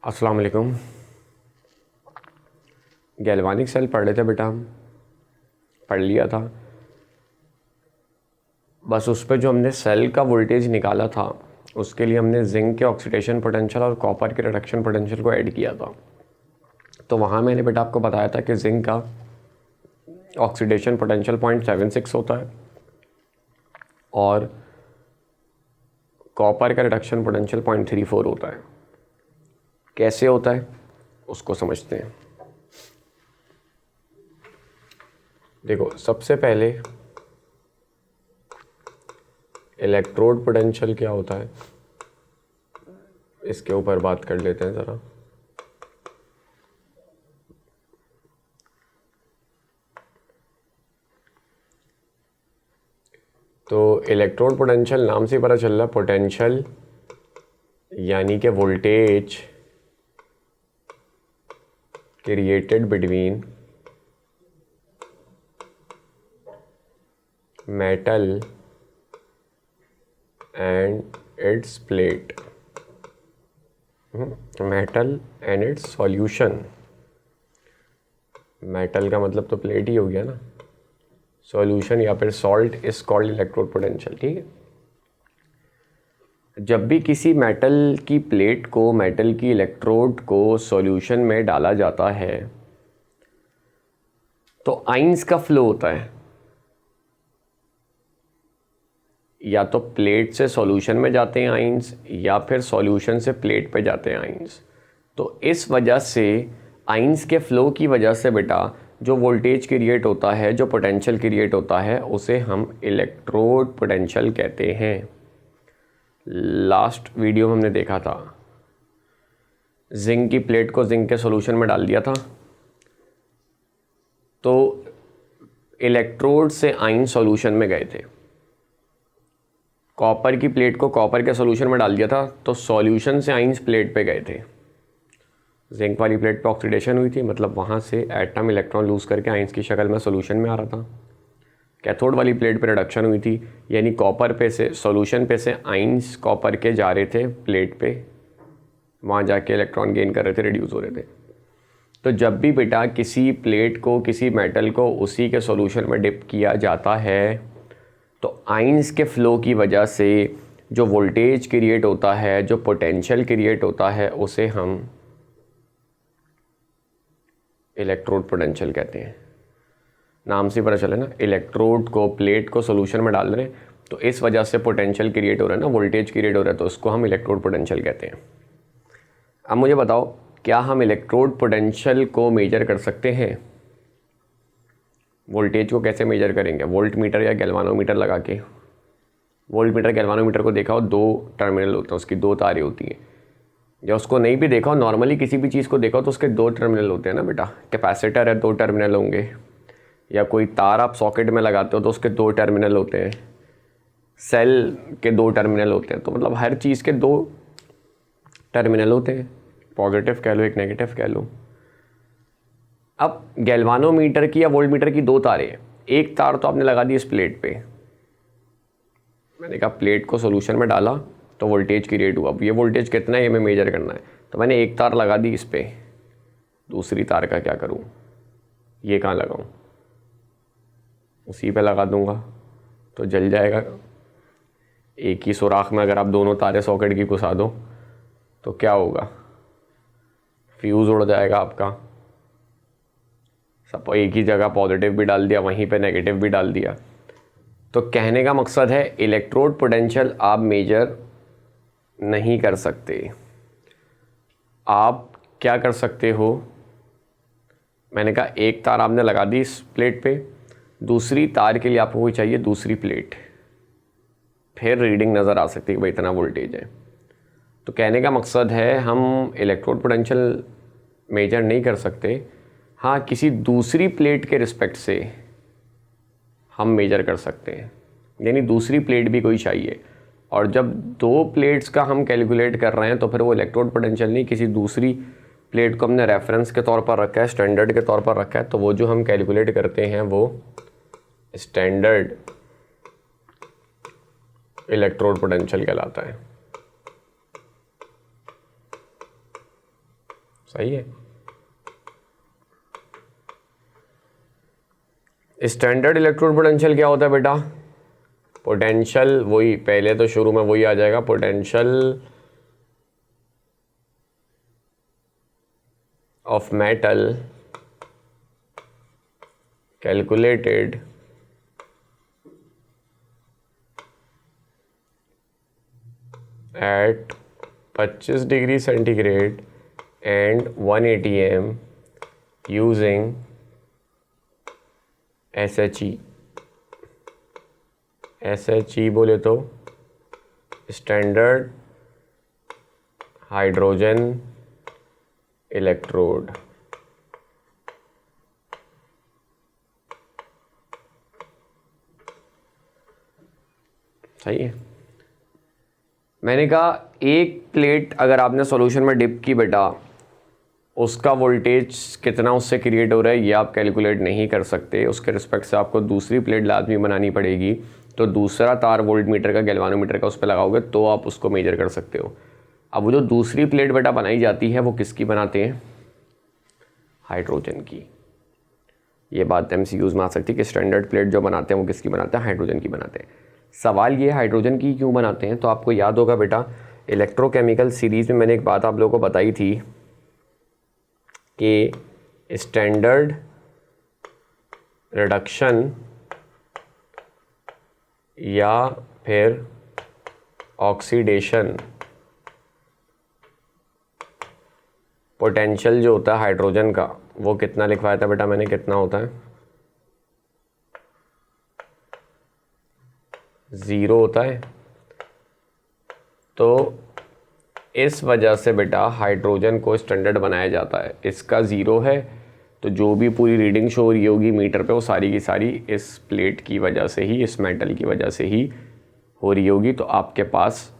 अस्सलाम वालेकुम। Galvanic cell पढ़ रहे थे बेटा, हम पढ़ लिया था। बस उस पर जो हमने सेल का वोल्टेज निकाला था उसके लिए हमने जिंक के ऑक्सीडेशन पोटेंशियल और कॉपर के रिडक्शन पोटेंशियल को ऐड किया था। तो वहाँ मैंने बेटा आपको बताया था कि जिंक का ऑक्सीडेशन पोटेंशियल 0.76 होता है और कॉपर का रिडक्शन पोटेंशियल 0.34 होता है। कैसे होता है उसको समझते हैं। देखो, सबसे पहले इलेक्ट्रोड पोटेंशियल क्या होता है इसके ऊपर बात कर लेते हैं ज़रा। तो इलेक्ट्रोड पोटेंशियल नाम से पता चल रहा है, पोटेंशियल यानी कि voltage created between metal and it's plate, metal and it's solution. Metal का मतलब तो प्लेट ही हो गया ना, सॉल्यूशन या फिर salt is called electrode potential. ठीक है, जब भी किसी मेटल की प्लेट को, मेटल की इलेक्ट्रोड को सॉल्यूशन में डाला जाता है तो आइंस का फ्लो होता है, या तो प्लेट से सॉल्यूशन में जाते हैं आइंस या फिर सॉल्यूशन से प्लेट पे जाते हैं आइंस। तो इस वजह से आइंस के फ्लो की वजह से बेटा जो वोल्टेज क्रिएट होता है, जो पोटेंशियल क्रिएट होता है, उसे हम इलेक्ट्रोड पोटेंशियल कहते हैं। लास्ट वीडियो में हमने देखा था, जिंक की प्लेट को जिंक के सॉल्यूशन में डाल दिया था तो इलेक्ट्रोड से आयन सॉल्यूशन में गए थे। कॉपर की प्लेट को कॉपर के सॉल्यूशन में डाल दिया था तो सॉल्यूशन से आयंस प्लेट पे गए थे। जिंक वाली प्लेट पे ऑक्सीडेशन हुई थी, मतलब वहाँ से एटम इलेक्ट्रॉन लूज़ करके आयंस की शक्ल में सॉल्यूशन में आ रहा था। कैथोड वाली प्लेट पे रिडक्शन हुई थी, यानी कॉपर पे से सॉल्यूशन पे से आयंस कॉपर के जा रहे थे प्लेट पे, वहाँ जाके इलेक्ट्रॉन गेन कर रहे थे, रिड्यूस हो रहे थे। तो जब भी बेटा किसी प्लेट को, किसी मेटल को उसी के सॉल्यूशन में डिप किया जाता है तो आयंस के फ्लो की वजह से जो वोल्टेज क्रिएट होता है, जो पोटेंशियल क्रिएट होता है, उसे हम इलेक्ट्रोड पोटेंशियल कहते हैं। नाम से पता चले ना, इलेक्ट्रोड को, प्लेट को सॉल्यूशन में डाल रहे हैं तो इस वजह से पोटेंशियल क्रिएट हो रहा है ना, वोल्टेज क्रिएट हो रहा है, तो उसको हम इलेक्ट्रोड पोटेंशियल कहते हैं। अब मुझे बताओ, क्या हम इलेक्ट्रोड पोटेंशियल को मेजर कर सकते हैं? वोल्टेज को कैसे मेजर करेंगे? वोल्ट मीटर या गैल्वानोमीटर लगा के। वोल्ट मीटर, गैल्वानोमीटर को देखा हो, दो टर्मिनल होते हैं, उसकी दो तारें होती हैं। या उसको नहीं भी देखा हो, नॉर्मली किसी भी चीज़ को देखा हो तो उसके दो टर्मिनल होते हैं ना बेटा। कैपेसिटर है, दो टर्मिनल होंगे, या कोई तार आप सॉकेट में लगाते हो तो उसके दो टर्मिनल होते हैं, सेल के दो टर्मिनल होते हैं। तो मतलब हर चीज़ के दो टर्मिनल होते हैं, पॉजिटिव कह लो, एक नेगेटिव कह लो। अब गैल्वानोमीटर की या वोल्ट मीटर की दो तारें हैं। एक तार तो आपने लगा दी इस प्लेट पे, मैंने कहा प्लेट को सॉल्यूशन में डाला तो वोल्टेज क्रिएट हुआ। अब ये वोल्टेज कितना है ये हमें मेजर करना है, तो मैंने एक तार लगा दी इस पे। दूसरी तार का क्या करूँ? ये कहाँ लगाऊँ? उसी पे लगा दूंगा तो जल जाएगा। एक ही सुराख में अगर आप दोनों तारें सॉकेट की घुसा दो तो क्या होगा? फ्यूज़ उड़ जाएगा आपका। सब एक ही जगह पॉजिटिव भी डाल दिया, वहीं पे नेगेटिव भी डाल दिया। तो कहने का मकसद है इलेक्ट्रोड पोटेंशियल आप मेजर नहीं कर सकते। आप क्या कर सकते हो? मैंने कहा एक तार आपने लगा दी इस प्लेट पे, दूसरी तार के लिए आपको कोई चाहिए दूसरी प्लेट, फिर रीडिंग नज़र आ सकती है कि भाई इतना वोल्टेज है। तो कहने का मकसद है हम इलेक्ट्रोड पोटेंशियल मेजर नहीं कर सकते। हाँ, किसी दूसरी प्लेट के रिस्पेक्ट से हम मेजर कर सकते हैं, यानी दूसरी प्लेट भी कोई चाहिए। और जब दो प्लेट्स का हम कैलकुलेट कर रहे हैं तो फिर वो इलेक्ट्रोड पोटेंशियल नहीं, किसी दूसरी प्लेट को हमने रेफरेंस के तौर पर रखा है, स्टैंडर्ड के तौर पर रखा है, तो वो जो हम कैलकुलेट करते हैं वो स्टैंडर्ड इलेक्ट्रोड पोटेंशियल कहलाता है। सही है। स्टैंडर्ड इलेक्ट्रोड पोटेंशियल क्या होता है बेटा? पोटेंशियल वही, पहले तो शुरू में वही आ जाएगा, potential of metal calculated at 25 degree centigrade and 1 atm using SHE। SHE बोले तो स्टैंडर्ड हाइड्रोजन इलेक्ट्रोड। सही है। मैंने कहा एक प्लेट अगर आपने सॉल्यूशन में डिप की बेटा, उसका वोल्टेज कितना उससे क्रिएट हो रहा है ये आप कैलकुलेट नहीं कर सकते, उसके रिस्पेक्ट से आपको दूसरी प्लेट लाजमी बनानी पड़ेगी। तो दूसरा तार वोल्ट मीटर का गैल्वानोमीटर का उस पर लगाओगे तो आप उसको मेजर कर सकते हो। अब वो जो दूसरी प्लेट बेटा बनाई जाती है वो किसकी बनाते हैं? हाइड्रोजन की। ये बात MCQs में आ सकती है कि स्टैंडर्ड प्लेट जो बनाते हैं वो किसकी बनाते हैं? हाइड्रोजन की बनाते हैं। सवाल ये हाइड्रोजन की क्यों बनाते हैं? तो आपको याद होगा बेटा इलेक्ट्रोकेमिकल सीरीज़ में मैंने एक बात आप लोगों को बताई थी कि स्टैंडर्ड रिडक्शन या फिर ऑक्सीडेशन पोटेंशियल जो होता है हाइड्रोजन का वो कितना लिखवाया था बेटा मैंने? कितना होता है? 0 होता है। तो इस वजह से बेटा हाइड्रोजन को स्टैंडर्ड बनाया जाता है। इसका 0 है तो जो भी पूरी रीडिंग शो हो रही होगी मीटर पे वो सारी की सारी इस प्लेट की वजह से ही, इस मेटल की वजह से ही हो रही होगी। तो आपके पास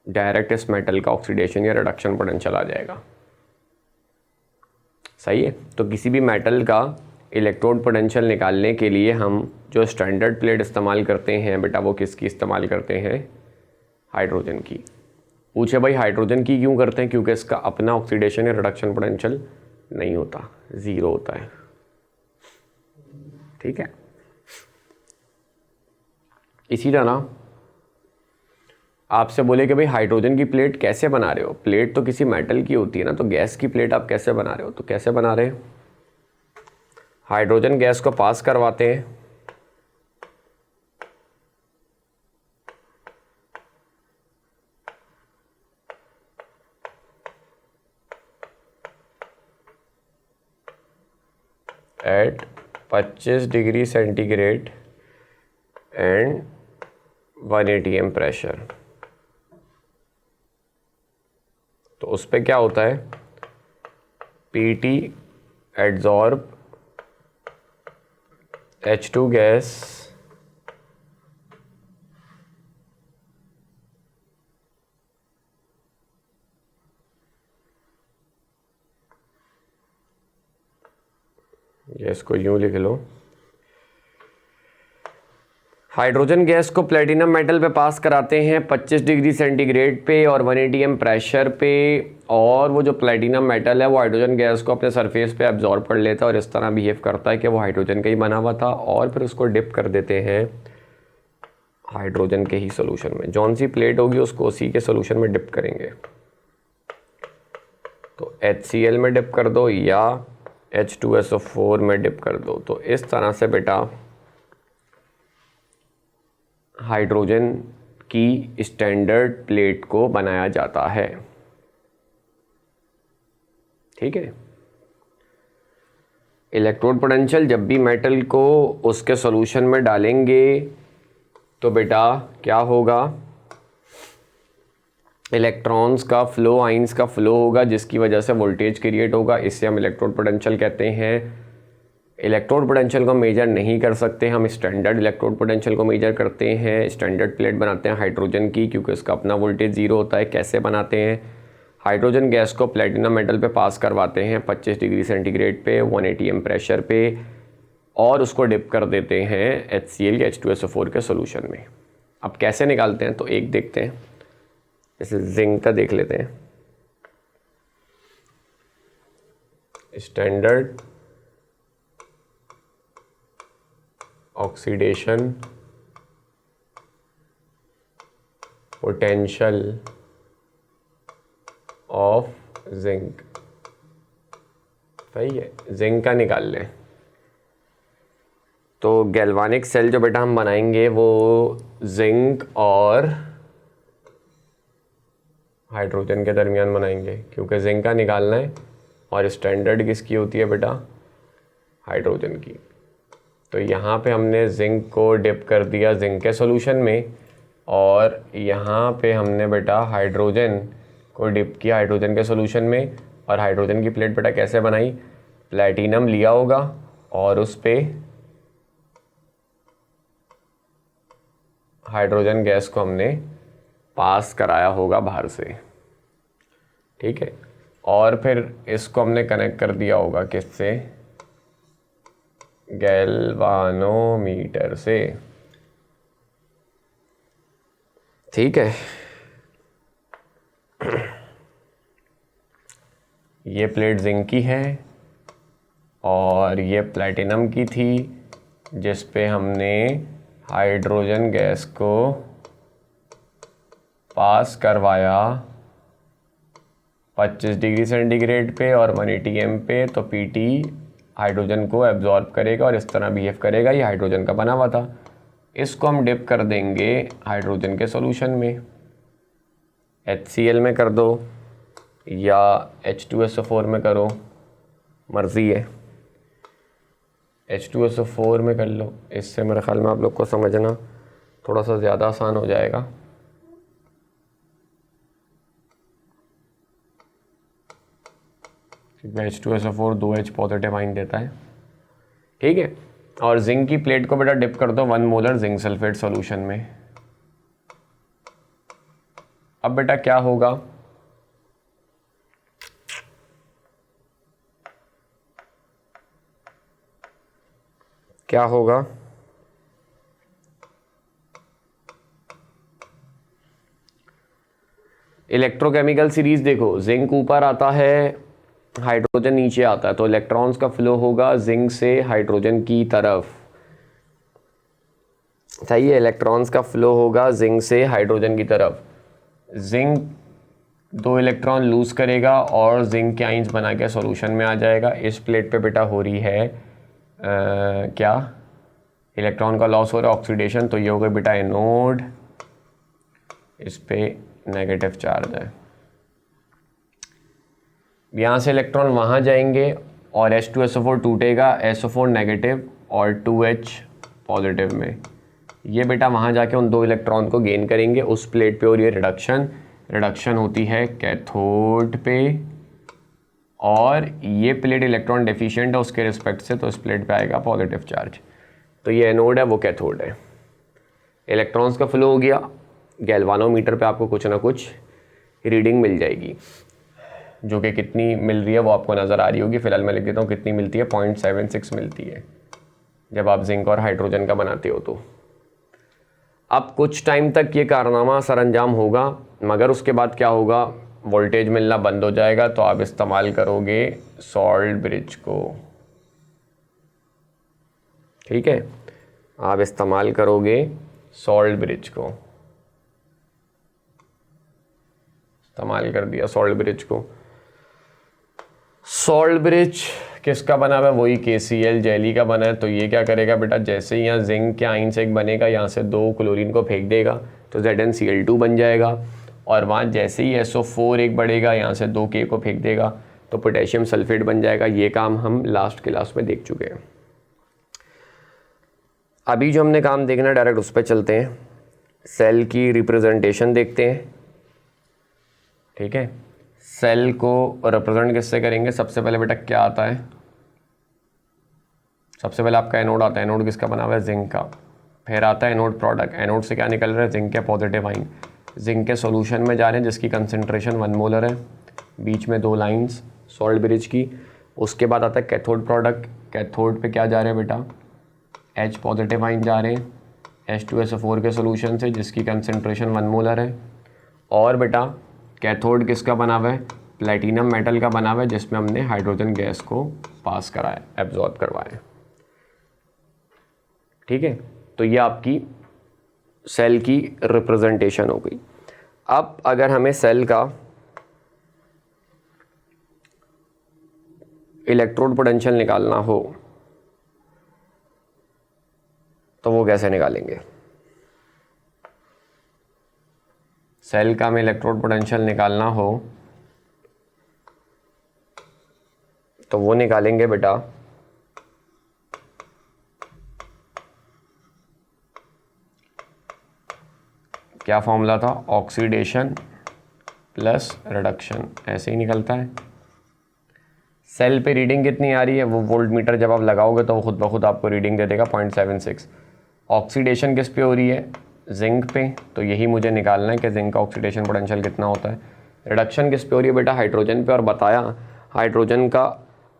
डायरेक्ट इस मेटल का ऑक्सीडेशन या रिडक्शन पोटेंशियल आ जाएगा। सही है। तो किसी भी मेटल का इलेक्ट्रोड पोटेंशियल निकालने के लिए हम जो स्टैंडर्ड प्लेट इस्तेमाल करते हैं बेटा वो किसकी इस्तेमाल करते हैं? हाइड्रोजन की। पूछे भाई हाइड्रोजन की क्यों करते हैं? क्योंकि इसका अपना ऑक्सीडेशन या रिडक्शन पोटेंशियल नहीं होता, 0 होता है। ठीक है। इसी तरह आपसे बोले कि भाई हाइड्रोजन की प्लेट कैसे बना रहे हो? प्लेट तो किसी मेटल की होती है ना, तो गैस की प्लेट आप कैसे बना रहे हो? तो कैसे बना रहे हैं? हाइड्रोजन गैस को पास करवाते हैं, at 25 degree centigrade and 1 atm pressure. तो उस पे क्या होता है? PT adsorb H2 gas gas को यूं लिख लो। हाइड्रोजन गैस को प्लेटिनम मेटल पे पास कराते हैं 25 डिग्री सेंटीग्रेड पे और 1 atm प्रेशर पे, और वो जो प्लेटिनम मेटल है वो हाइड्रोजन गैस को अपने सरफेस पे एब्जॉर्ब कर लेता है और इस तरह बिहेव करता है कि वो हाइड्रोजन का ही बना हुआ था, और फिर उसको डिप कर देते हैं हाइड्रोजन के ही सोल्यूशन में। जौन सी प्लेट होगी उसको उसी के सोल्यूशन में डिप करेंगे। तो HCl में डिप कर दो या H2SO4 में डिप कर दो। तो इस तरह से बेटा हाइड्रोजन की स्टैंडर्ड प्लेट को बनाया जाता है। ठीक है। इलेक्ट्रोड पोटेंशियल जब भी मेटल को उसके सॉल्यूशन में डालेंगे तो बेटा क्या होगा? इलेक्ट्रॉन्स का फ्लो, आइंस का फ्लो होगा, जिसकी वजह से वोल्टेज क्रिएट होगा। इससे हम इलेक्ट्रोड पोटेंशियल कहते हैं। इलेक्ट्रोड पोटेंशियल को मेजर नहीं कर सकते, हम स्टैंडर्ड इलेक्ट्रोड पोटेंशियल को मेजर करते हैं। स्टैंडर्ड प्लेट बनाते हैं हाइड्रोजन की क्योंकि उसका अपना वोल्टेज 0 होता है। कैसे बनाते हैं? हाइड्रोजन गैस को प्लेटिनम मेटल पे पास करवाते हैं 25 डिग्री सेंटीग्रेड पे 1 atm प्रेशर पे, और उसको डिप कर देते हैं HCl या H2SO4 के सोल्यूशन में। अब कैसे निकालते हैं तो एक देखते हैं, जैसे जिंक का देख लेते हैं। Standard oxidation potential of zinc. सही है, जिंक का निकाल लें। तो गैल्वानिक सेल जो बेटा हम बनाएंगे वो जिंक और हाइड्रोजन के दरमियान बनाएंगे, क्योंकि जिंक का निकालना है और स्टैंडर्ड किसकी होती है बेटा, हाइड्रोजन की। तो यहाँ पे हमने जिंक को डिप कर दिया जिंक के सॉल्यूशन में, और यहाँ पे हमने बेटा हाइड्रोजन को डिप किया हाइड्रोजन के सॉल्यूशन में। और हाइड्रोजन की प्लेट बेटा कैसे बनाई, प्लेटिनम लिया होगा और उस पे हाइड्रोजन गैस को हमने पास कराया होगा बाहर से, ठीक है। और फिर इसको हमने कनेक्ट कर दिया होगा किससे, गैल्वानोमीटर से, ठीक है। ये प्लेट जिंक की है और ये प्लेटिनम की थी, जिस पे हमने हाइड्रोजन गैस को पास करवाया 25 डिग्री सेंटीग्रेड पे और 1 ATM पे। तो PT हाइड्रोजन को एब्जॉर्ब करेगा और इस तरह बिहेव करेगा। ये हाइड्रोजन का बना हुआ था, इसको हम डिप कर देंगे हाइड्रोजन के सॉल्यूशन में। HCl में कर दो या H2SO4 में करो, मर्ज़ी है। H2SO4 में कर लो, इससे मेरे ख्याल में आप लोग को समझना थोड़ा सा ज़्यादा आसान हो जाएगा। क्योंकि H2SO4 2H पॉजिटिव आइन देता है, ठीक है। और जिंक की प्लेट को बेटा डिप कर दो 1 मोलर जिंक सल्फेट सॉल्यूशन में। अब बेटा क्या होगा, क्या होगा, इलेक्ट्रोकेमिकल सीरीज देखो, जिंक ऊपर आता है, हाइड्रोजन नीचे आता है, तो इलेक्ट्रॉन्स का फ्लो होगा जिंक से हाइड्रोजन की तरफ। सही है, इलेक्ट्रॉन्स का फ्लो होगा जिंक से हाइड्रोजन की तरफ। जिंक 2 इलेक्ट्रॉन लूज करेगा और जिंक के आइंस बना के सॉल्यूशन में आ जाएगा। इस प्लेट पे बेटा हो रही है क्या, इलेक्ट्रॉन का लॉस हो रहा है, ऑक्सीडेशन। तो ये हो गया बेटा एनोड, इस पे नेगेटिव चार्ज है। यहाँ से इलेक्ट्रॉन वहाँ जाएंगे और H2SO4 टूटेगा, SO4 नेगेटिव और 2H पॉजिटिव में। ये बेटा वहाँ जाके उन 2 इलेक्ट्रॉन को गेन करेंगे। उस प्लेट पे और ये रिडक्शन होती है कैथोड पे, और ये प्लेट इलेक्ट्रॉन डेफिशिएंट है उसके रिस्पेक्ट से, तो इस प्लेट पे आएगा पॉजिटिव चार्ज। तो ये एनोड है, वो कैथोड है। इलेक्ट्रॉन्स का फ्लो हो गया, गैल्वानोमीटर पे आपको कुछ ना कुछ रीडिंग मिल जाएगी, जो कि कितनी मिल रही है वो आपको नज़र आ रही होगी। फिलहाल मैं लिख देता हूँ कितनी मिलती है, 0.76 मिलती है जब आप जिंक और हाइड्रोजन का बनाते हो। तो अब कुछ टाइम तक ये कारनामा सरअंजाम होगा, मगर उसके बाद क्या होगा, वोल्टेज मिलना बंद हो जाएगा। तो आप इस्तेमाल करोगे सॉल्ट ब्रिज को, ठीक है, आप इस्तेमाल करोगे सॉल्ट ब्रिज को। इस्तेमाल कर दिया सॉल्ट ब्रिज को। सॉल्ट ब्रिज किसका बना हुआ है, वही KCl जेली का बना है। तो ये क्या करेगा बेटा, जैसे ही यहाँ जिंक के आइन से एक बनेगा, यहाँ से 2 क्लोरीन को फेंक देगा तो ZnCl2 बन जाएगा, और वहाँ जैसे ही SO4 एक बढ़ेगा, यहाँ से 2 K को फेंक देगा तो पोटेशियम सल्फेट बन जाएगा। ये काम हम लास्ट क्लास में देख चुके हैं। अभी जो हमने काम देखना है डायरेक्ट उस पर चलते हैं। सेल की रिप्रेजेंटेशन देखते हैं, ठीक है। सेल को रिप्रेजेंट किससे करेंगे, सबसे पहले बेटा क्या आता है, सबसे पहले आपका एनोड आता है। एनोड किसका बना हुआ है, जिंक का। फिर आता है एनोड प्रोडक्ट, एनोड से क्या निकल रहा है, जिंक के पॉजिटिव आइन जिंक के सॉल्यूशन में जा रहे हैं, जिसकी कंसंट्रेशन 1 मोलर है, बीच में 2 लाइंस सॉल्ट ब्रिज की। उसके बाद आता है कैथोड प्रोडक्ट, कैथोड पे क्या जा रहे हैं बेटा, H पॉजिटिव आइन जा रहे हैं H2SO4 के सॉल्यूशन से, जिसकी कंसंट्रेशन 1 मोलर है। और बेटा कैथोड किसका बना हुआ है, प्लेटिनम मेटल का बना हुआ है जिसमें हमने हाइड्रोजन गैस को पास कराया, एब्जॉर्ब करवाया। ठीक है, तो ये आपकी सेल की रिप्रेजेंटेशन हो गई। अब अगर हमें सेल का इलेक्ट्रोड पोटेंशियल निकालना हो तो वो कैसे निकालेंगे? सेल का हमें इलेक्ट्रोड पोटेंशियल निकालना हो तो वो निकालेंगे बेटा क्या फॉर्मूला था? ऑक्सीडेशन प्लस रिडक्शन, ऐसे ही निकलता है। सेल पे रीडिंग कितनी आ रही है वो वोल्ट मीटर जब आप लगाओगे तो वो खुद ब खुद आपको रीडिंग दे देगा 0.76। ऑक्सीडेशन किस पे हो रही है? जिंक पे, तो यही मुझे निकालना है कि जिंक का ऑक्सीडेशन पोटेंशियल कितना होता है। रिडक्शन किस पे हो रही है बेटा? हाइड्रोजन पे, और बताया हाइड्रोजन का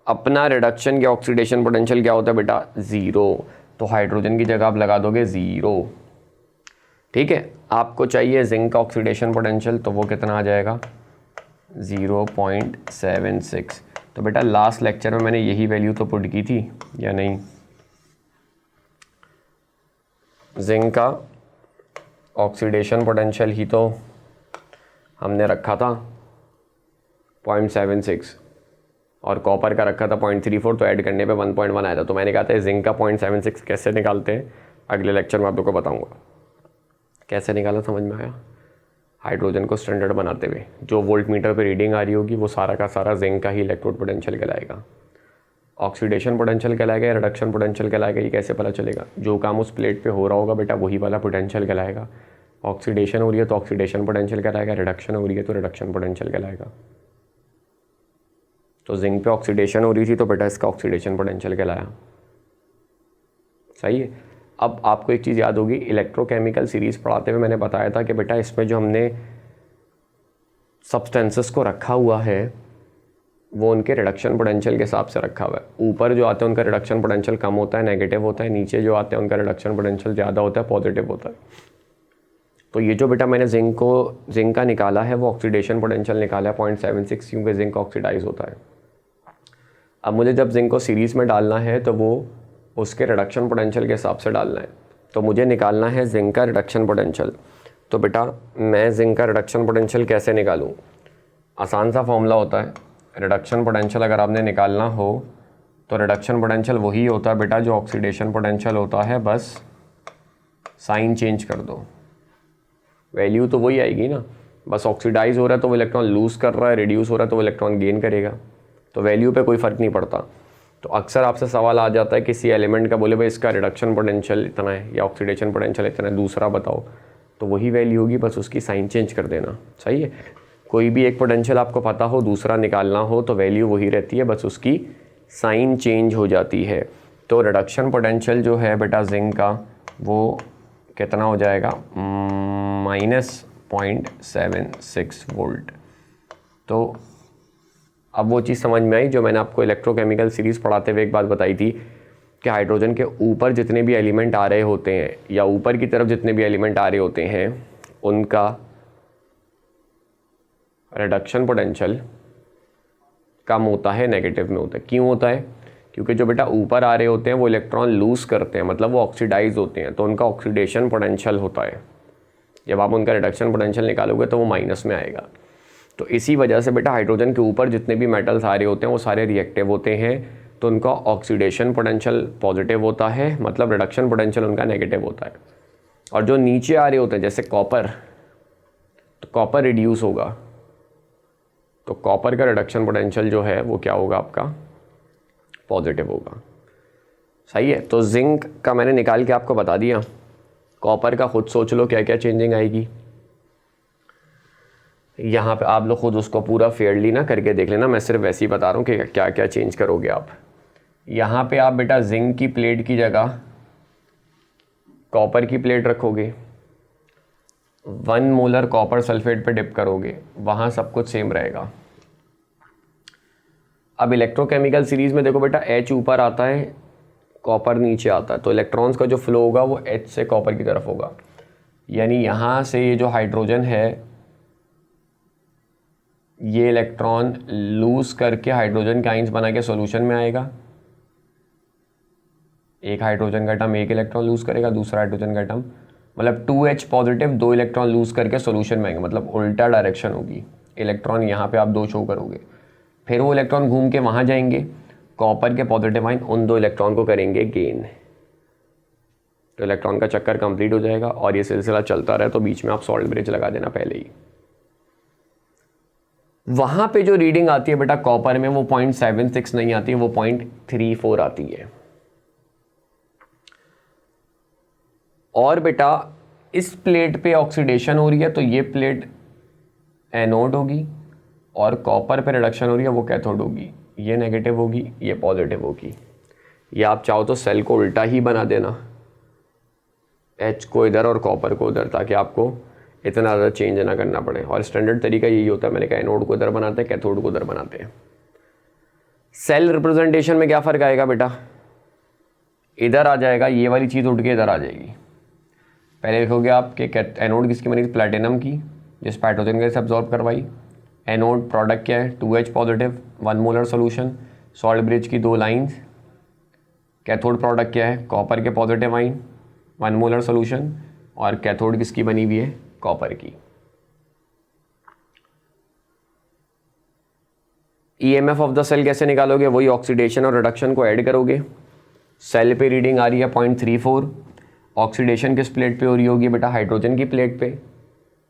अपना रिडक्शन या ऑक्सीडेशन पोटेंशियल क्या होता है बेटा? 0। तो हाइड्रोजन की जगह आप लगा दोगे 0। ठीक है, आपको चाहिए जिंक का ऑक्सीडेशन पोटेंशियल, तो वो कितना आ जाएगा? 0.76। तो बेटा लास्ट लेक्चर में मैंने यही वैल्यू तो पुट की थी या नहीं? जिंक का ऑक्सीडेशन पोटेंशियल ही तो हमने रखा था 0.76 और कॉपर का रखा था 0.34, तो ऐड करने पे 1.1 आया था। तो मैंने कहा था जिंक का 0.76 कैसे निकालते हैं, अगले लेक्चर में आप लोग को बताऊंगा कैसे निकाला। समझ में आया? हाइड्रोजन को स्टैंडर्ड बनाते हुए जो वोल्ट मीटर पे रीडिंग आ रही होगी वो सारा का सारा जिंक का ही इलेक्ट्रोड पोटेंशियल कहलाएगा। ऑक्सीडेशन पोटेंशियल कहलाएगा या रिडक्शन पोटेंशियल कहलाएगा, ये कैसे पता चलेगा? जो काम उस प्लेट पे हो रहा होगा बेटा वही वाला पोटेंशियल कहलाएगा। ऑक्सीडेशन हो रही है तो ऑक्सीडेशन पोटेंशियल कहलाएगा, रिडक्शन हो रही है तो रिडक्शन पोटेंशियल कहलाएगा। तो जिंक पे ऑक्सीडेशन हो रही थी तो बेटा इसका ऑक्सीडेशन पोटेंशियल कहलाया। सही है। अब आपको एक चीज़ याद होगी, इलेक्ट्रोकेमिकल सीरीज़ पढ़ाते हुए मैंने बताया था कि बेटा इसमें जो हमने सब्सटेंसेस को रखा हुआ है वो उनके रिडक्शन पोटेंशियल के हिसाब से रखा हुआ है। ऊपर जो आते हैं उनका रिडक्शन पोटेंशियल कम होता है, नेगेटिव होता है। नीचे जो आते हैं उनका रिडक्शन पोटेंशियल ज़्यादा होता है, पॉजिटिव होता है। तो ये जो बेटा मैंने जिंक का निकाला है वो ऑक्सीडेशन पोटेंशियल निकाला है 0.76, क्योंकि जिंक ऑक्सीडाइज होता है। अब मुझे जब जिंक को सीरीज़ में डालना है तो वो उसके रिडक्शन पोटेंशियल के हिसाब से डालना है। तो मुझे निकालना है जिंक का रिडक्शन पोटेंशियल। तो बेटा मैं जिंक का रिडक्शन पोटेंशियल कैसे निकालूं? आसान सा फॉर्मूला होता है। रिडक्शन पोटेंशियल अगर आपने निकालना हो तो रिडक्शन पोटेंशियल वही होता है बेटा जो ऑक्सीडेशन पोटेंशियल होता है, बस साइन चेंज कर दो, वैल्यू तो वही आएगी ना। बस ऑक्सीडाइज हो रहा है तो वो इलेक्ट्रॉन लूज़ कर रहा है, रिड्यूस हो रहा है तो वो इलेक्ट्रॉन गेन करेगा। तो वैल्यू पे कोई फ़र्क नहीं पड़ता। तो अक्सर आपसे सवाल आ जाता है किसी एलिमेंट का, बोले भाई इसका रिडक्शन पोटेंशियल इतना है या ऑक्सीडेशन पोटेंशियल इतना है, दूसरा बताओ। तो वही वैल्यू होगी, बस उसकी साइन चेंज कर देना। सही है। कोई भी एक पोटेंशियल आपको पता हो, दूसरा निकालना हो तो वैल्यू वही रहती है, बस उसकी साइन चेंज हो जाती है। तो रिडक्शन पोटेंशियल जो है बेटा जिंक का वो कितना हो जाएगा? -0.76 वोल्ट। तो अब वो चीज़ समझ में आई जो मैंने आपको इलेक्ट्रोकेमिकल सीरीज़ पढ़ाते हुए एक बात बताई थी कि हाइड्रोजन के ऊपर जितने भी एलिमेंट आ रहे होते हैं या ऊपर की तरफ जितने भी एलिमेंट आ रहे होते हैं उनका रिडक्शन पोटेंशियल कम होता है, नेगेटिव में होता है। क्यों होता है? क्योंकि जो बेटा ऊपर आ रहे होते हैं वो इलेक्ट्रॉन लूज़ करते हैं, मतलब वो ऑक्सीडाइज होते हैं, तो उनका ऑक्सीडेशन पोटेंशियल होता है। जब आप उनका रिडक्शन पोटेंशियल निकालोगे तो वो माइनस में आएगा। तो इसी वजह से बेटा हाइड्रोजन के ऊपर जितने भी मेटल्स आ रहे होते हैं वो सारे रिएक्टिव होते हैं, तो उनका ऑक्सीडेशन पोटेंशियल पॉजिटिव होता है, मतलब रिडक्शन पोटेंशियल उनका नेगेटिव होता है। और जो नीचे आ रहे होते हैं जैसे कॉपर, तो कॉपर रिड्यूस होगा, तो कॉपर का रिडक्शन पोटेंशियल जो है वो क्या होगा? आपका पॉजिटिव होगा। सही है। तो जिंक का मैंने निकाल के आपको बता दिया। कॉपर का खुद सोच लो क्या क्या चेंजिंग आएगी। यहाँ पे आप लोग खुद उसको पूरा फेयरली ना करके देख लेना, मैं सिर्फ वैसे ही बता रहा हूँ कि क्या क्या चेंज करोगे आप। यहाँ पे आप बेटा जिंक की प्लेट की जगह कॉपर की प्लेट रखोगे, 1 मोलर कॉपर सल्फेट पे डिप करोगे, वहाँ सब कुछ सेम रहेगा। अब इलेक्ट्रोकेमिकल सीरीज़ में देखो बेटा H ऊपर आता है, कॉपर नीचे आता है, तो इलेक्ट्रॉन्स का जो फ्लो होगा वो H से कॉपर की तरफ होगा। यानी यहाँ से ये जो हाइड्रोजन है ये इलेक्ट्रॉन लूज़ करके हाइड्रोजन के आइंस बना के सॉल्यूशन में आएगा। एक हाइड्रोजन का एटम एक इलेक्ट्रॉन लूज़ करेगा, दूसरा हाइड्रोजन का एटम, मतलब 2H पॉजिटिव 2 इलेक्ट्रॉन लूज़ करके सॉल्यूशन में आएंगे, मतलब उल्टा डायरेक्शन होगी। इलेक्ट्रॉन यहाँ पे आप 2 शो करोगे, फिर वो इलेक्ट्रॉन घूम के वहाँ जाएंगे, कॉपर के पॉजिटिव आयन उन 2 इलेक्ट्रॉन को करेंगे गेन, तो इलेक्ट्रॉन का चक्कर कंप्लीट हो जाएगा और ये सिलसिला चलता रहे। तो बीच में आप सॉल्ट ब्रिज लगा देना पहले ही। वहाँ पे जो रीडिंग आती है बेटा कॉपर में वो 0.76 नहीं आती है, वो 0.34 आती है। और बेटा इस प्लेट पे ऑक्सीडेशन हो रही है तो ये प्लेट एनोड होगी, और कॉपर पे रिडक्शन हो रही है वो कैथोड होगी। ये नेगेटिव होगी, ये पॉजिटिव होगी। या आप चाहो तो सेल को उल्टा ही बना देना, H को इधर और कॉपर को उधर, ताकि आपको इतना ज़्यादा चेंज ना करना पड़े। और स्टैंडर्ड तरीका यही होता है, मैंने कहा एनोड को इधर बनाते हैं, कैथोड को उधर बनाते हैं। सेल रिप्रेजेंटेशन में क्या फ़र्क आएगा बेटा, इधर आ जाएगा, ये वाली चीज़ उठ के इधर आ जाएगी। पहले लिखोगे आप कि एनोड किसकी बनी थी, प्लेटिनम की, जिस पर हाइड्रोजन गैस एब्जॉर्ब करवाई। एनोड प्रोडक्ट क्या है, 2H positive 1 molar solution, salt bridge की 2 लाइंस। कैथोड प्रोडक्ट क्या है, कॉपर के पॉजिटिव आइन 1 मोलर सोल्यूशन, और कैथोड किसकी बनी हुई है, कॉपर की। EMF ऑफ द सेल कैसे निकालोगे, वही ऑक्सीडेशन और रिडक्शन को ऐड करोगे। सेल पे रीडिंग आ रही है 0.34, ऑक्सीडेशन किस प्लेट पे हो रही होगी बेटा, हाइड्रोजन की प्लेट पे,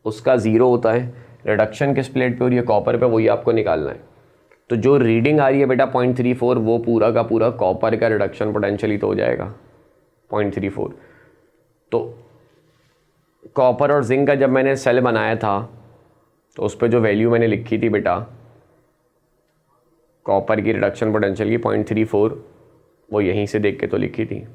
उसका 0 होता है। रिडक्शन किस प्लेट पे हो रही है, कॉपर पे, वही आपको निकालना है। तो जो रीडिंग आ रही है बेटा 0.34, वो पूरा का पूरा कॉपर का रिडक्शन पोटेंशियल ही तो हो जाएगा 0.34। तो कॉपर और जिंक का जब मैंने सेल बनाया था तो उस पर जो वैल्यू मैंने लिखी थी बेटा कॉपर की रिडक्शन पोटेंशियल की 0.34, वो यहीं से देख के तो लिखी थी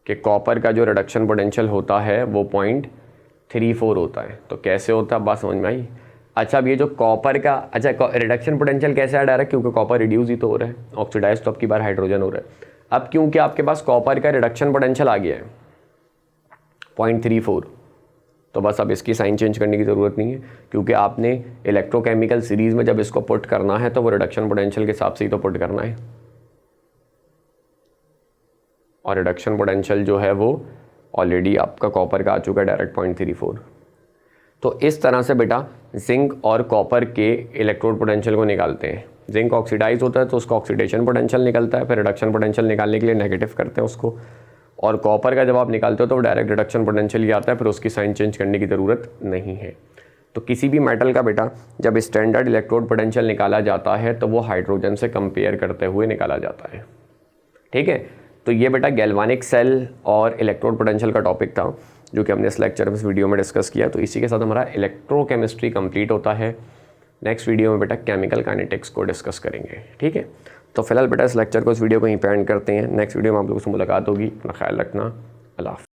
कि कॉपर का जो रिडक्शन पोटेंशियल होता है वो 0.34 होता है। तो कैसे होता है बात समझ में आई। अच्छा, अब ये जो कॉपर का, अच्छा रिडक्शन पोटेंशियल कैसे आ डायरेक्ट, क्योंकि कॉपर रिड्यूस ही तो हो रहा है, ऑक्सीडाइज तो अब की बार हाइड्रोजन हो रहा है। अब क्योंकि आपके पास कॉपर का रिडक्शन पोटेंशियल आ गया है 0.34, तो बस अब इसकी साइन चेंज करने की ज़रूरत नहीं है, क्योंकि आपने इलेक्ट्रोकेमिकल सीरीज़ में जब इसको पुट करना है तो वो रिडक्शन पोटेंशियल के हिसाब से ही तो पुट करना है। और रिडक्शन पोटेंशियल जो है वो ऑलरेडी आपका कॉपर का आ चुका है डायरेक्ट 0.34। तो इस तरह से बेटा जिंक और कॉपर के इलेक्ट्रोड पोटेंशियल को निकालते हैं। जिंक ऑक्सीडाइज होता है तो उसका ऑक्सीडेशन पोटेंशियल निकलता है, फिर रिडक्शन पोटेंशियल निकालने के लिए नेगेटिव करते हैं उसको। और कॉपर का जब आप निकालते हो तो डायरेक्ट रिडक्शन पोटेंशियल ही आता है, फिर उसकी साइन चेंज करने की ज़रूरत नहीं है। तो किसी भी मेटल का बेटा जब स्टैंडर्ड इलेक्ट्रोड पोटेंशियल निकाला जाता है तो वो हाइड्रोजन से कंपेयर करते हुए निकाला जाता है। ठीक है, तो ये बेटा गैल्वानिक सेल और इलेक्ट्रोड पोटेंशियल का टॉपिक था जो कि हमने इस लेक्चर में, इस वीडियो में डिस्कस किया। तो इसी के साथ हमारा इलेक्ट्रोकेमिस्ट्री कंप्लीट होता है। नेक्स्ट वीडियो में बेटा केमिकल काइनेटिक्स को डिस्कस करेंगे। ठीक है, तो फिलहाल बेटा इस लेक्चर को, इस वीडियो को यहीं पे एंड करते हैं। नेक्स्ट वीडियो में आप लोगों से मुलाकात होगी। अपना ख्याल रखना। अल्लाह।